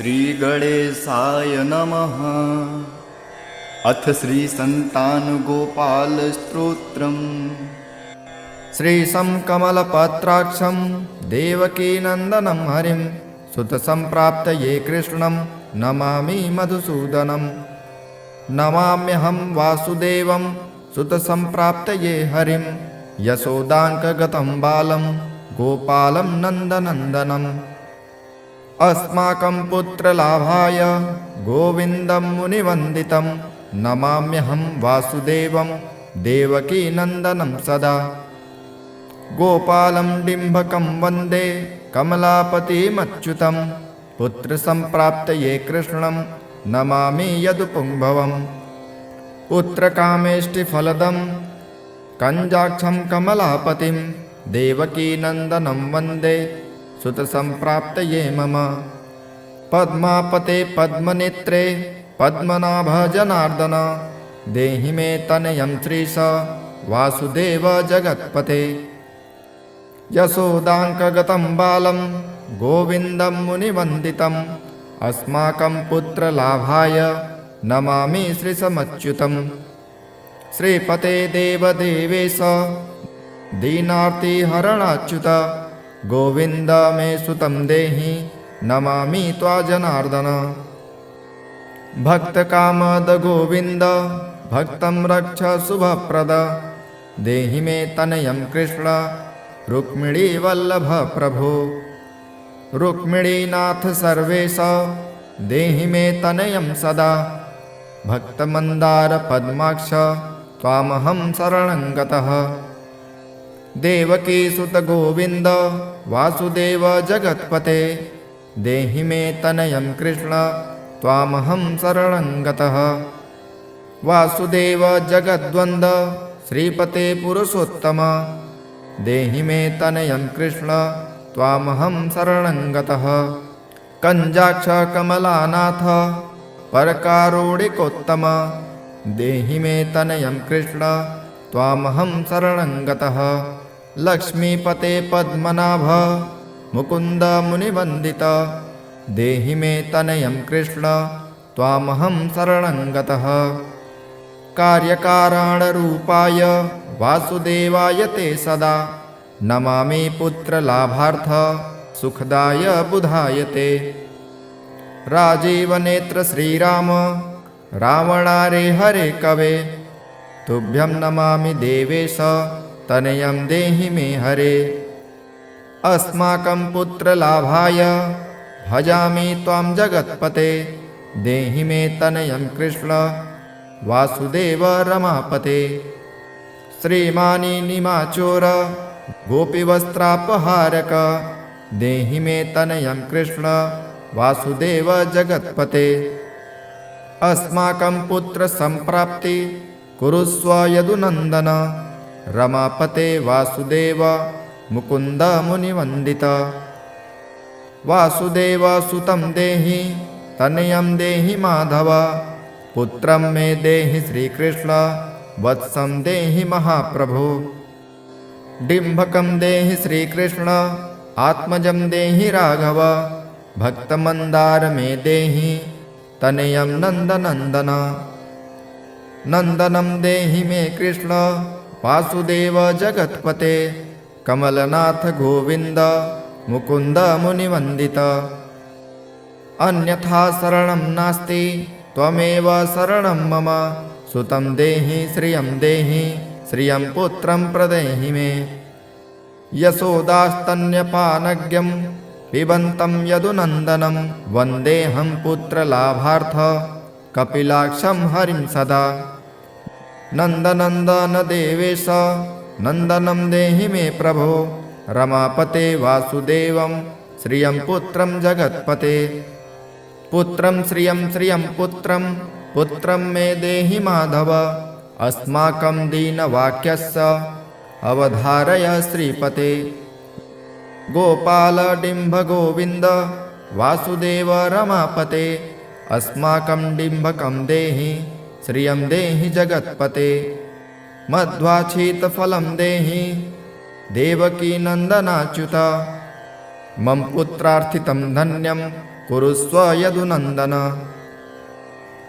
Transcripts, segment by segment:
श्रीगणेशाय नमः। अथ श्रीसन्तानगोपालस्तोत्रम्। श्रीशं कमलपत्राक्षं देवकीनन्दनं हरिं सुतसम्प्राप्तये कृष्णं नमामि मधुसूदनं। नमाम्यहं वासुदेवं सुतसम्प्राप्तये हरिं यशोदाङ्कगतं बालं गोपालं नन्दनन्दनम्। अस्माकं पुत्रलाभाय गोविन्दं मुनिवन्दितं नमाम्यहं वासुदेवं देवकीनन्दनं सदा। गोपालं डिम्भकं वन्दे कमलापतिमच्युतं पुत्रसम्प्राप्तये कृष्णं नमामि यदुपुङ्भवम्। पुत्रकामेष्टिफलदं कञ्जाक्षं कमलापतिं देवकीनन्दनं वन्दे सुतसम्प्राप्तये मम। पद्मापते पद्मनेत्रे पद्मनाभ जनार्दन देहि मे तनयं श्रीश वासुदेव जगत्पते। यशोदाङ्कगतं बालं गोविन्दं मुनिवन्दितं अस्माकं पुत्रलाभाय नमामि श्रीशमच्युतं। श्रीपते देवदेवेश दीनार्तिहरणाच्युत गोविन्द मे सुतं देहि नमामि त्वा जनार्दन। भक्तकामद गोविन्द भक्तं रक्ष शुभप्रद देहि मे तनयं कृष्ण रुक्मिणीवल्लभ प्रभो। रुक्मिणीनाथ सर्वेश देहि मे तनयं सदा भक्तमन्दार पद्माक्ष त्वामहं शरणं गतः। देवकीसुत गोविन्द वासुदेव जगत्पते देहि मे तनयं कृष्ण त्वामहं शरणं गतः। वासुदेव जगद्वन्द श्रीपते पुरुषोत्तम देहि मे तनयं कृष्ण त्वामहं शरणं गतः। कञ्जाक्ष कमलानाथ परकारुणिकोत्तम देहि मे तनयं कृष्ण त्वामहं शरणं गतः। लक्ष्मीपते पद्मनाभ मुकुन्द मुनिवन्दित देहि मे तनयं कृष्ण त्वामहं शरणं गतः। कार्यकारणरूपाय वासुदेवाय ते सदा नमामि पुत्रलाभार्थ सुखदाय बुधाय ते। राजीवनेत्र श्रीराम रावणारे हरे कवे तुभ्यं नमामि देवेश तनयं देहि मे हरे। अस्माकं पुत्रलाभाय भजामि त्वां जगत्पते देहि मे तनयं कृष्ण वासुदेव रमापते। श्रीमानी निमाचोर गोपीवस्त्रापहारक देहि मे तनयं कृष्ण वासुदेव जगत्पते। अस्माकं पुत्रसम्प्राप्ति कुरुस्व यदुनन्दन रमापते वासुदेव मुकुन्द मुनिवन्दित। वासुदेव सुतं देहि तनयं देहि माधव पुत्रं मे देहि श्रीकृष्ण वत्सं देहि महाप्रभो। डिम्भकं देहि श्रीकृष्ण आत्मजं देहि राघव भक्तमन्दार मे देहि तनयं नन्दनन्दन। नन्दनं देहि मे कृष्ण वासुदेव जगत्पते कमलनाथ गोविन्द मुकुन्द मुनिवन्दित। अन्यथा शरणं नास्ति त्वमेव शरणं मम सुतं देहि श्रियं पुत्रं प्रदेहि मे। यशोदास्तन्यपानज्ञं पिबन्तं यदुनन्दनं वन्देऽहं पुत्रलाभार्थ कपिलाक्षं हरिं सदा। नन्दनन्दन देवेश नन्दनं देहि मे प्रभो रमापते वासुदेवं श्रियं पुत्रं जगत्पते। पुत्रं श्रियं पुत्रं मे देहि माधव अस्माकं दीनवाक्यस्य अवधारय श्रीपते। गोपाल डिम्भ गोविन्द वासुदेव रमापते अस्माकं डिम्भकं देहि श्रियं देहि जगत्पते। मध्वाचीतफलं देहि देवकीनन्दनाच्युत मम पुत्रार्थितं धन्यं कुरुस्व यदुनन्दन।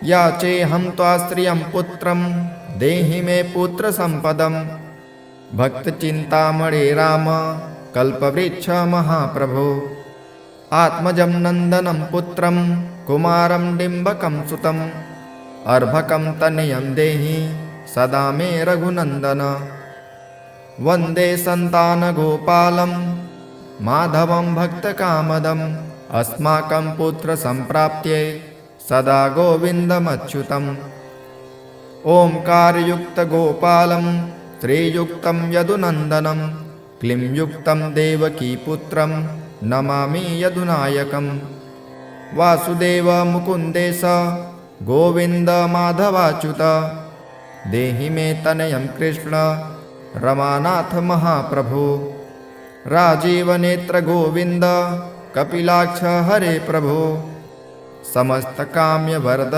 याचेऽहं त्वा श्रियं पुत्रं देहि मे पुत्रसम्पदम्। भक्तचिन्तामणे राम कल्पवृक्ष महाप्रभो। आत्मजं नन्दनं पुत्रं कुमारं डिम्बकं सुतम्। अर्भकं तनयं देहि सदा मे रघुनन्दन। वन्दे सन्तानगोपालं माधवं भक्तकामदम्। अस्माकं पुत्रसम्प्राप्त्यै सदा गोविन्दमच्युतम्। ओङ्कारयुक्तगोपालं श्रीयुक्तं यदुनन्दनं। क्लींयुक्तं देवकीपुत्रं नमामि यदुनायकम्। वासुदेव मुकुन्देश गोविन्द माधवाच्युत। देहि मे तनयं कृष्ण रमानाथ महाप्रभो। राजीवनेत्र गोविन्द कपिलाक्ष हरे प्रभो। समस्तकाम्यवरद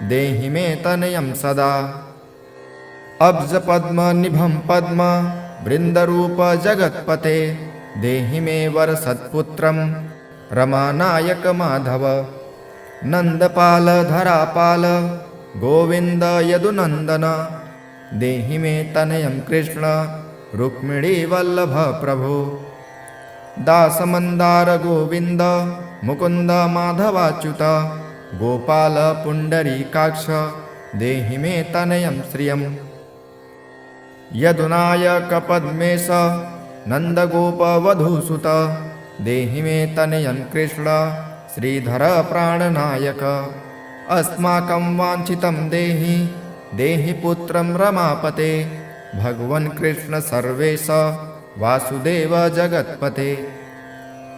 देहि मे तनयं सदा। अब्जपद्मनिभं पद्म वृन्दरूप जगत्पते। देहि मे वरसत्पुत्रं रमानायक माधव। नन्दपाल धरापाल गोविन्द यदुनन्दन। देहि मे तनयं कृष्ण रुक्मिणीवल्लभ प्रभो। दासमन्दार गोविन्द मुकुन्द माधवाच्युत। गोपाल पुण्डरीकाक्ष देहि मे तनयं श्रियम्। यदुनायक पद्मेश नन्दगोपवधूसुत। देहि मे तनयं कृष्ण श्रीधर प्राणनायक। अस्माकं वाञ्छितं देहि देहि पुत्रं रमापते। भगवन् कृष्ण सर्वेश वासुदेव जगत्पते।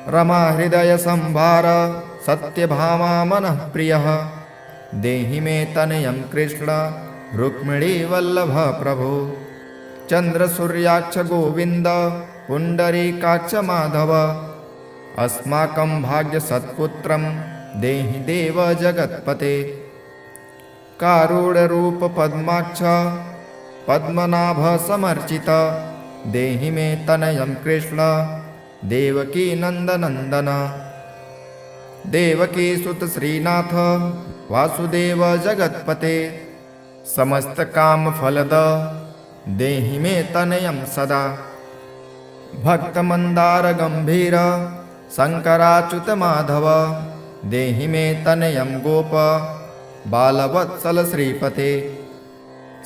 रमाहृदय संभार सत्यभामा मनः प्रियः। देहि मे तनयं कृष्ण रुक्मिणीवल्लभ प्रभो। चन्द्रसूर्याक्ष गोविन्द पुण्डरीकाक्ष माधव। अस्माकं भाग्यसत्पुत्रं देहि देव जगत्पते। कारुण्यरूप पद्माक्ष पद्मनाभ समर्चित। देहि मे तनयं कृष्ण देवकी नन्दनन्दन। देवकी सुत श्रीनाथ वासुदेव जगत्पते। समस्तकामफलद देहि मे तनयं सदा। भक्तमन्दार गम्भीर शङ्कराच्युत माधव। देहि मे तनयं गोप बालवत्सल श्रीपते।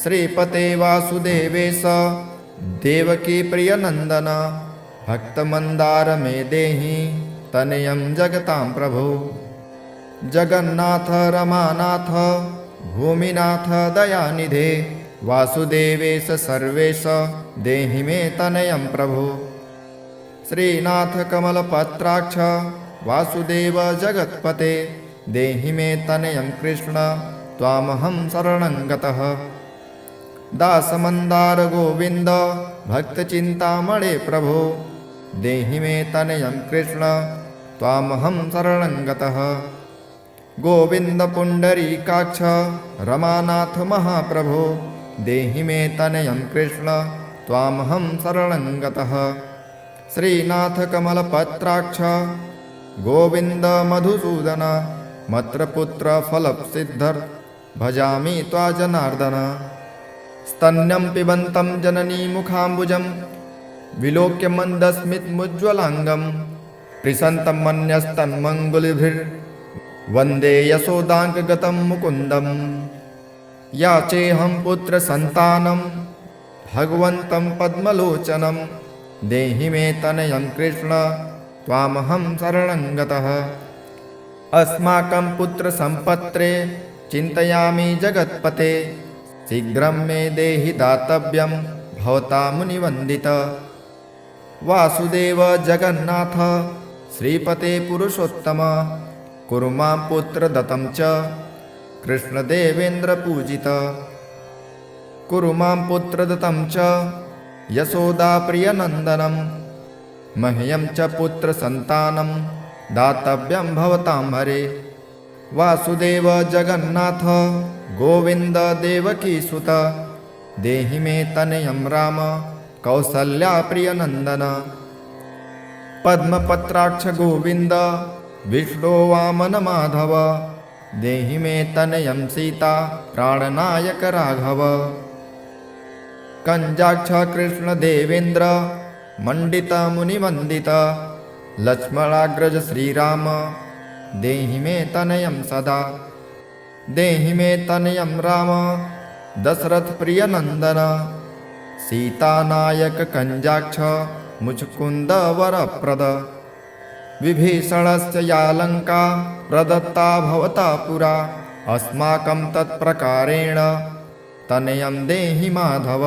श्रीपते वासुदेवेश देवकी प्रियनन्दन। भक्तमन्दार मे देहि तनयं जगतां प्रभो। जगन्नाथ रमानाथ भूमिनाथ दयानिधे। वासुदेवेश सर्वेश देहि मे तनयं प्रभो। श्रीनाथ कमलपत्राक्ष वासुदेव जगत्पते। देहि मे तनयं कृष्ण त्वामहं शरणं गतः। दासमन्दार गोविन्द भक्तचिन्तामणे प्रभो। देहि मे तनयं कृष्ण त्वामहं शरणं गतः। गोविन्द पुण्डरीकाक्ष रमानाथ महाप्रभो। देहि मे तनयं कृष्ण त्वामहं शरणं गतः। श्रीनाथ कमलपत्राक्ष गोविन्द मधुसूदन। मत्रपुत्र फलसिद्धर् भजामि त्वा जनार्दन। स्तन्यं पिबन्तं जननी मुखाम्बुजं विलोक्य मन्दस्मितमुज्ज्वलाङ्गं। प्रसन्तं मन्यस्तन्मङ्गुलिभिर्वन्दे यशोदाङ्कगतं मुकुन्दम्। याचेऽहं पुत्रसन्तानं भगवन्तं पद्मलोचनं। देहि मे तनयं कृष्ण त्वामहं शरणं गतः। अस्माकं पुत्रसम्पत्रे चिन्तयामि जगत्पते। शीघ्रं मे देहि दातव्यं भवता मुनिवन्दित। वासुदेव जगन्नाथ श्रीपते पुरुषोत्तम। कुरु मां पुत्रदत्तं च कृष्णदेवेन्द्रपूजित। कुरु मां पुत्रदत्तं च यशोदाप्रियनन्दनं। मह्यं च पुत्रसन्तानं दातव्यं भवतां हरे। वासुदेव जगन्नाथ गोविन्द देवकीसुत। देहि मे तनयं राम कौसल्या प्रियनन्दन। पद्मपत्राक्ष गोविन्द विष्णो वामन माधव देहि मे तनयं सीता प्राणनायक राघव कंजाक्ष कृष्ण देवेन्द्र मंडित मुनिवंदित लक्ष्मणाग्रज श्रीराम देहि मे तनयं सदा देहि मे तनयं राम दशरथ प्रिय नंदन सीतानायक कंजाक्ष मुचकुंद वरप्रद विभीषणस्य या लंका प्रदत्ता भवता पुरा अस्माकं तत्प्रकारेण तनयं देहि माधव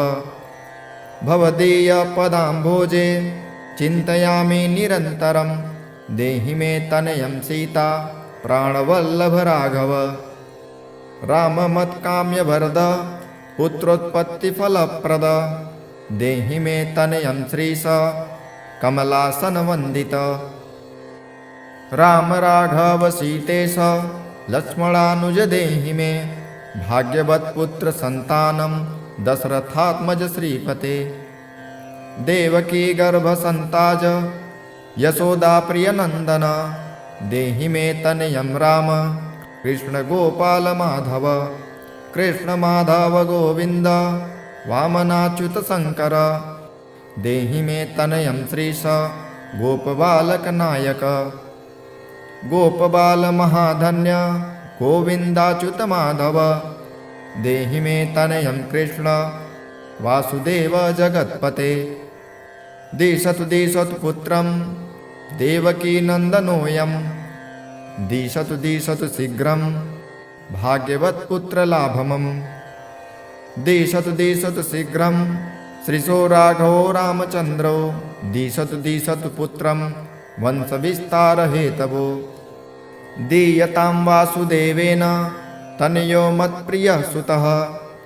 भवदीय पदाम्भोजे चिन्तयामि निरन्तरं देहि मे तनयं सीता प्राणवल्लभ राघव राममत्काम्यवरद पुत्रोत्पत्तिफलप्रद देहि मे तनयं श्रीश कमलासनवन्दित राम राघव सीतेश लक्ष्मणानुज देहि मे भाग्यवत्पुत्र संतानं दशरथात्मज श्रीपते देवकी गर्भसन्ताज यशोदा प्रियनन्दन देहि मे तनयं राम कृष्ण गोपाल माधव कृष्ण माधव गोविन्द वामनाच्युत शङ्कर देहि मे तनयं श्रीश गोपबालक नायक गोपबाल महाधन्य गोविन्दाच्युत माधव देहि मे तनयं कृष्ण वासुदेव जगत्पते दिशतु दिशतु पुत्रं देवकी नन्दनोऽयं दिशतु दिशतु शीघ्रं भाग्यवत्पुत्रलाभमं दिशतु दिशतु शीघ्रं श्रीशो राघवो रामचन्द्रो दिशतु दिशतु पुत्रं वंशविस्तारहेतवो दीयतां वासुदेवेन तनयो मत्प्रियः सुतः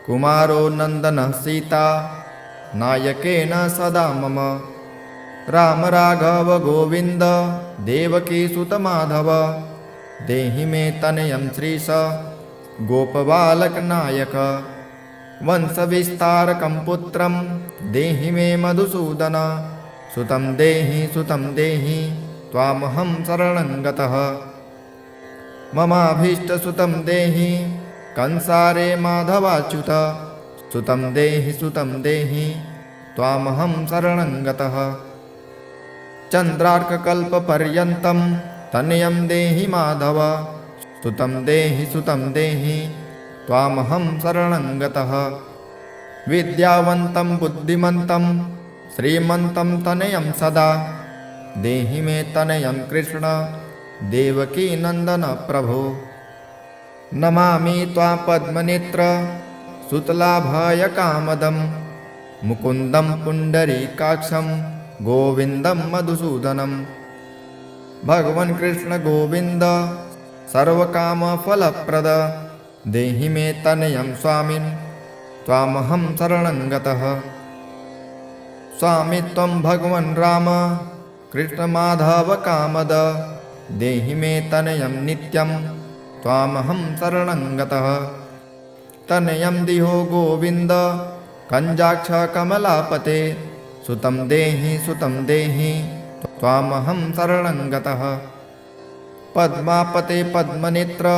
कुमारो नन्दनः सीता नायकेन सदा मम राम राघव गोविन्द देवकी सुत माधव देहि मे तनयं श्रीश गोपबालक नायक वंशविस्तारकं पुत्रं देहि मे मधुसूदन सुतं देहि त्वामहं शरणं गतः ममाभीष्टसुतं देहि कंसारे माधवाच्युत सुतं देहि त्वामहं शरणं गतः चन्द्रार्ककल्पपर्यन्तं तनयं देहि माधव सुतं देहि त्वामहं शरणं गतः विद्यावन्तं बुद्धिमन्तं श्रीमन्तं तनयं सदा देहि मे तनयं कृष्ण देवकी नन्दन प्रभो नमामि त्वां पद्मनेत्र सुतलाभाय कामदं मुकुन्दं पुण्डरीकाक्षं गोविन्दं मधुसूदनं भगवन् कृष्ण गोविन्द सर्वकामफलप्रद देहि मे तनयं स्वामिन् त्वामहं शरणं गतः स्वामी त्वं भगवन् राम कृष्णमाधव कामद देहि मे तनयं नित्यं त्वामहं शरणं गतः तनयं दिहो गोविन्द कंजाक्ष कमलापते सुतं देहि त्वामहं शरणं गतः पद्मापते पद्मनेत्र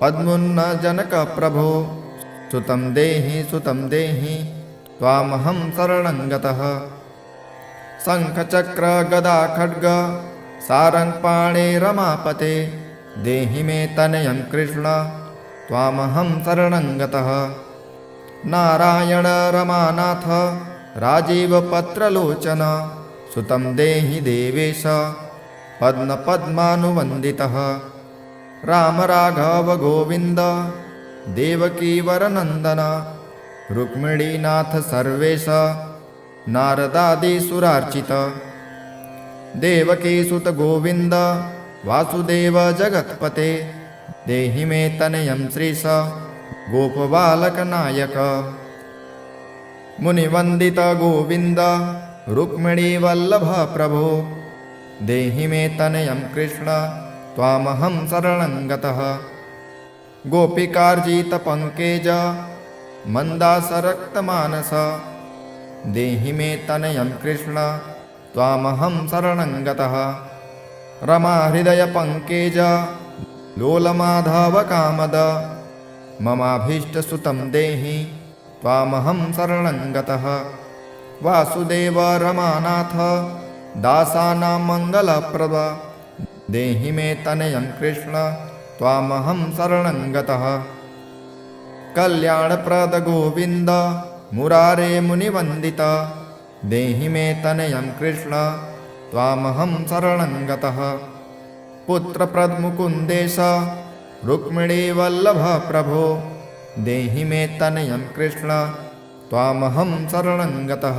पद्मुन्न जनक प्रभो सुतं देहि त्वामहं शरणं गतः शङ्खचक्र गदा खड्ग सारङ्गपाणे रमापते देहि मे तनयं कृष्ण त्वामहं शरणं गतः नारायण रमानाथ राजीवपत्रलोचन सुतं देहि देवेश पद्मपद्मानुवन्दितः राम राघव गोविन्द देवकी वरनन्दन रुक्मिणीनाथ सर्वेश नारदादिसुरार्चित देवकी सुत गोविन्द वासुदेव जगत्पते देहि मे तनयं श्रीश गोपबालक नायक मुनिवन्दित गोविन्द रुक्मिणीवल्लभ प्रभो देहि मे तनयं कृष्ण त्वामहं शरणं गतः गोपिकार्जित पंकेज मन्दासरक्तमानस देहि मे तनयं कृष्ण त्वामहं शरणं गतः रमाहृदयपङ्केज लोलमाधवकामद ममाभीष्टसुतं देहि त्वामहं शरणं गतः वासुदेव रमानाथ दासानां मङ्गलप्रद देहि मे तनयं कृष्ण त्वामहं शरणं गतः कल्याणप्रद गोविन्द मुरारे मुनिवन्दित देहि मे तनयं कृष्ण त्वामहं शरणं गतः पुत्रप्रद मुकुन्देश रुक्मिणी वल्लभ प्रभो देहि मे तनयं कृष्ण त्वामहं शरणं गतः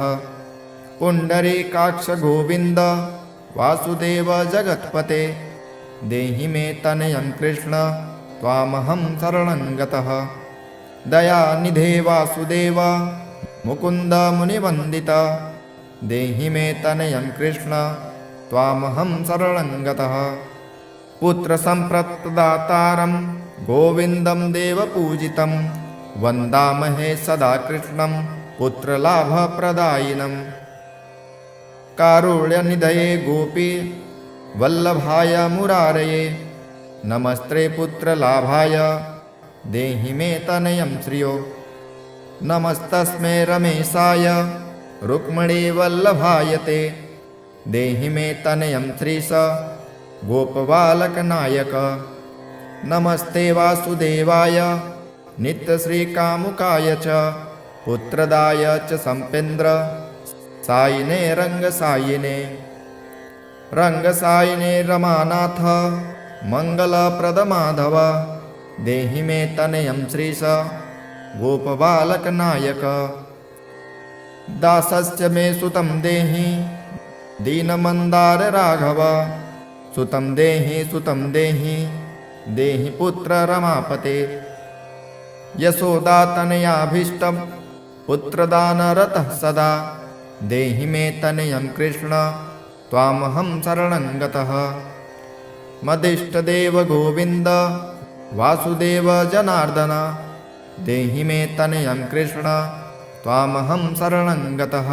पुण्डरीकाक्ष गोविन्द वासुदेव जगत्पते देहि मे तनयं कृष्ण त्वामहं शरणं गतः दयानिधे वासुदेव मुकुन्द मुनिवन्दित देहि मे तनयं कृष्ण त्वामहं शरणं गतः पुत्रसम्प्रदातारं गोविन्दं देवपूजितं वन्दामहे सदा कृष्णं पुत्रलाभप्रदायिनं कारुण्यनिधये गोपी वल्लभाय मुरारये नमस्ते पुत्रलाभाय देहि मे तनयं श्रियो नमस्तस्मै रमेशाय रुक्मिणी वल्लभाय ते देहि मे तनयं श्रीश गोपबालकनायक नमस्ते वासुदेवाय नित्यश्रीकामुकाय च पुत्रदाय च सम्पेन्द्र सायिने रङ्गसायिने रङ्गसायिने रमानाथ मङ्गलप्रदमाधव देहि मे तनयं श्रीश गोपबालकनायक दासस्य मे सुतं देहि दीनमन्दार राघव सुतं देहि देहि पुत्र रमापते यशोदातनयाभीष्टं पुत्रदानरतः सदा देहि मे तनयं कृष्ण त्वामहं शरणं गतः मदिष्टदेव गोविन्द वासुदेव जनार्दन देहि मे तनयं कृष्ण त्वामहं शरणं गतः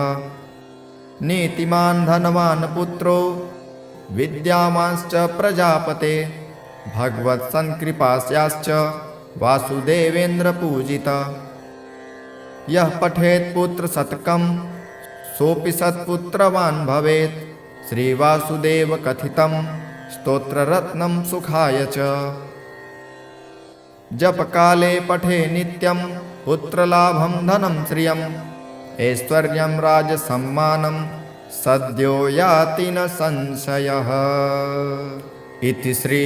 नीतिमान् धनवान् पुत्रो विद्यावांश्च प्रजापते भगवत्सन्कृपास्याश्च वासुदेवेन्द्रपूजित यः पठेत् पुत्रशतकं सोऽपि सत्पुत्रवान् भवेत् श्रीवासुदेवकथितं स्तोत्ररत्नं सुखाय च जपकाले पठे नित्यं पुत्रलाभं धनं श्रियम् ऐश्वर्यं राजसम्मानं सद्यो याति न संशयः इति श्री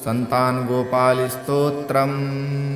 संतानगोपालस्तोत्रम्।